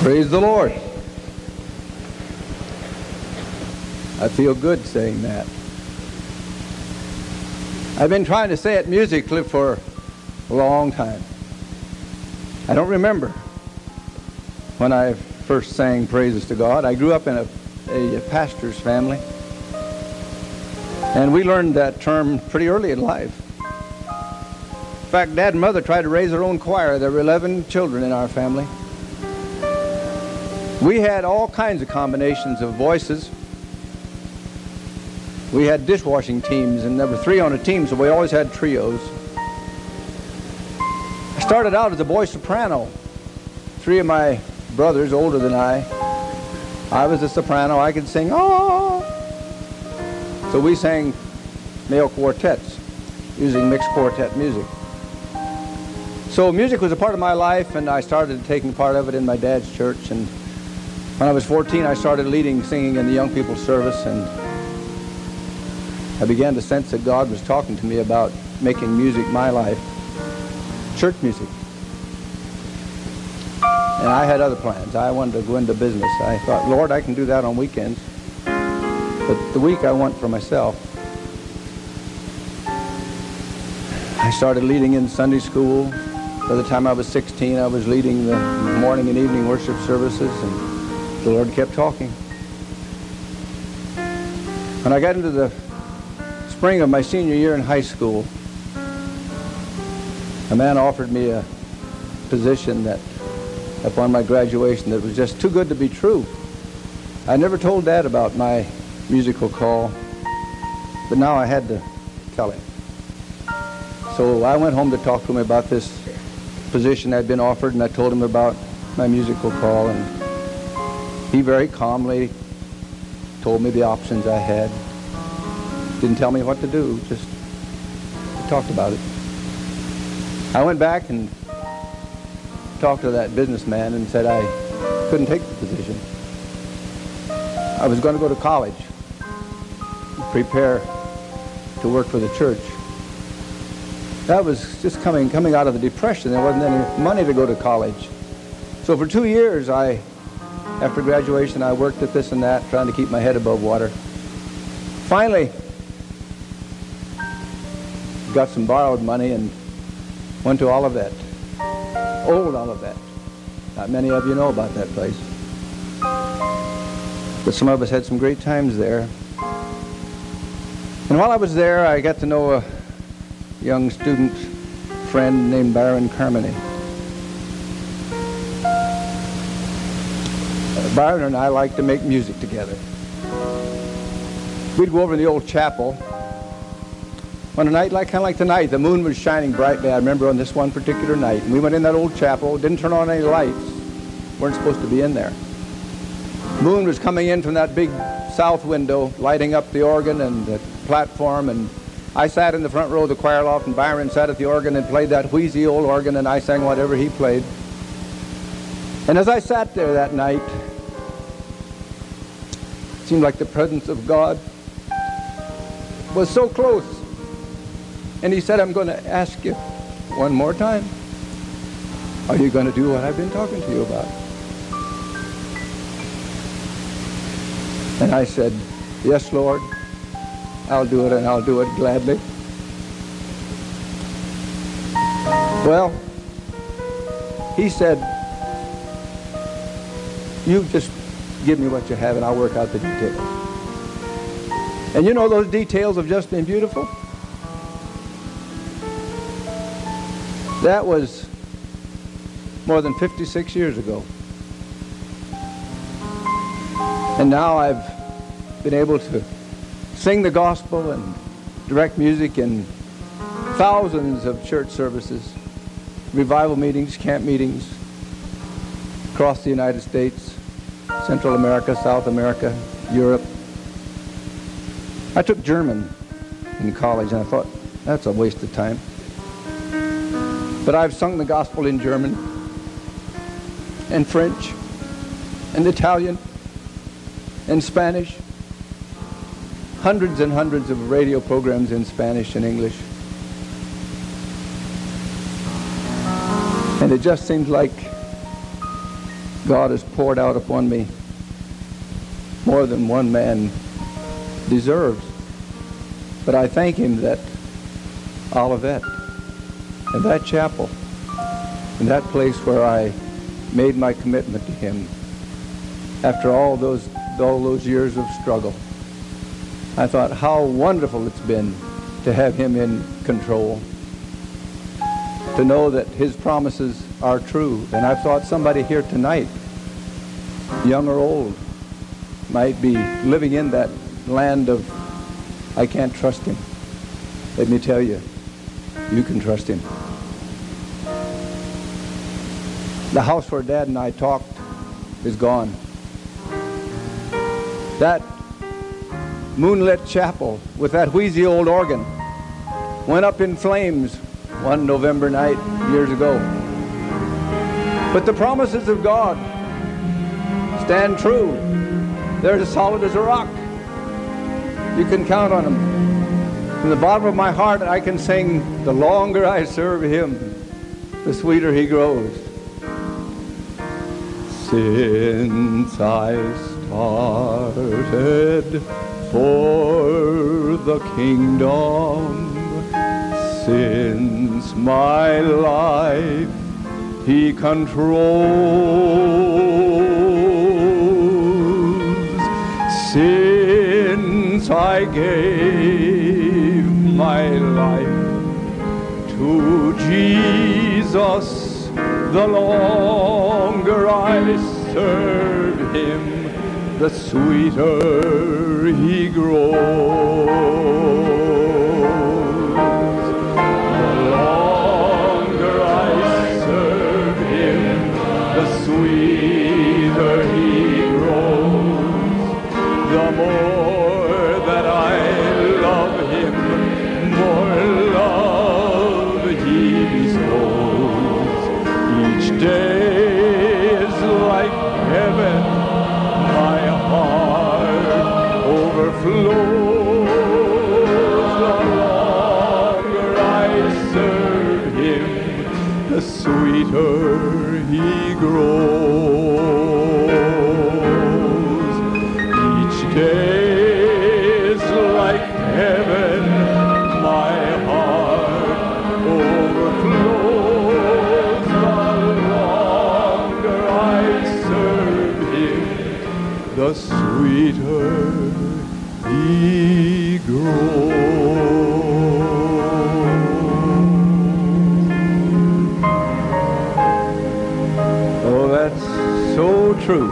Praise the Lord. I feel good saying that. I've been trying to say it musically for a long time. I don't remember when I first sang praises to God. I grew up in a pastor's family, and we learned that term pretty early in life. In fact, Dad and Mother tried to raise their own choir. There were 11 children in our family. We had all kinds of combinations of voices. We had dishwashing teams, and there were 3 on a team, so we always had trios. I started out as a boy soprano. 3 of my brothers, older than I was a soprano. I could sing, oh! So we sang male quartets using mixed quartet music. So music was a part of my life, and I started taking part of it in my dad's church. And when I was 14, I started leading singing in the young people's service, and I began to sense that God was talking to me about making music my life, church music. And I had other plans. I wanted to go into business. I thought, Lord, I can do that on weekends, but the week I want for myself. I started leading in Sunday school. By the time I was 16, I was leading the morning and evening worship services, and the Lord kept talking. When I got into the spring of my senior year in high school, a man offered me a position that, upon my graduation, that was just too good to be true. I never told Dad about my musical call, but now I had to tell him. So I went home to talk to him about this position I'd been offered, and I told him about my musical call, and he very calmly told me the options I had. Didn't tell me what to do, just talked about it. I went back and talked to that businessman and said I couldn't take the position. I was going to go to college, prepare to work for the church. That was just coming out of the Depression. There wasn't any money to go to college. So for 2 years, after graduation, I worked at this and that, trying to keep my head above water. Finally, got some borrowed money and went to Olivet, old Olivet. Not many of you know about that place, but some of us had some great times there. And while I was there, I got to know a young student friend named Byron Carmody. Byron and I liked to make music together. We'd go over in the old chapel. On a night kind of like tonight, the moon was shining brightly. I remember on this one particular night. And we went in that old chapel, didn't turn on any lights. Weren't supposed to be in there. Moon was coming in from that big south window, lighting up the organ and the platform. And I sat in the front row of the choir loft, and Byron sat at the organ and played that wheezy old organ, and I sang whatever he played. And as I sat there that night, it seemed like the presence of God was so close. And he said, I'm going to ask you one more time. Are you going to do what I've been talking to you about? And I said, yes, Lord. I'll do it, and I'll do it gladly. Well, he said, you just give me what you have, and I'll work out the details. And you know, those details have just been beautiful. That was more than 56 years ago. And now I've been able to sing the gospel and direct music in thousands of church services, revival meetings, camp meetings across the United States, Central America, South America, Europe. I took German in college, and I thought, that's a waste of time. But I've sung the gospel in German and French and Italian and Spanish. Hundreds and hundreds of radio programs in Spanish and English. And it just seems like God has poured out upon me more than one man deserves. But I thank him that Olivet and that chapel and that place where I made my commitment to him after all those years of struggle. I thought how wonderful it's been to have him in control, to know that his promises are true. And I thought somebody here tonight, young or old, might be living in that land of, I can't trust him. Let me tell you, you can trust him. The house where Dad and I talked is gone. That moonlit chapel with that wheezy old organ went up in flames one November night years ago. But the promises of God stand true. They're as solid as a rock. You can count on them. From the bottom of my heart, I can sing, the longer I serve him, the sweeter he grows. Since I started for the kingdom, since my life he controls, since I gave my life to Jesus, the longer I serve him, the sweeter he grows. The longer I serve him, the sweeter he grows. The more that I love him, more love he bestows. Each day is like heaven, my heart overflows. The longer I serve him, the sweeter he grows. Each day is like heaven, my heart overflows. The longer I serve him, the sweeter he grows. Oh, that's so true.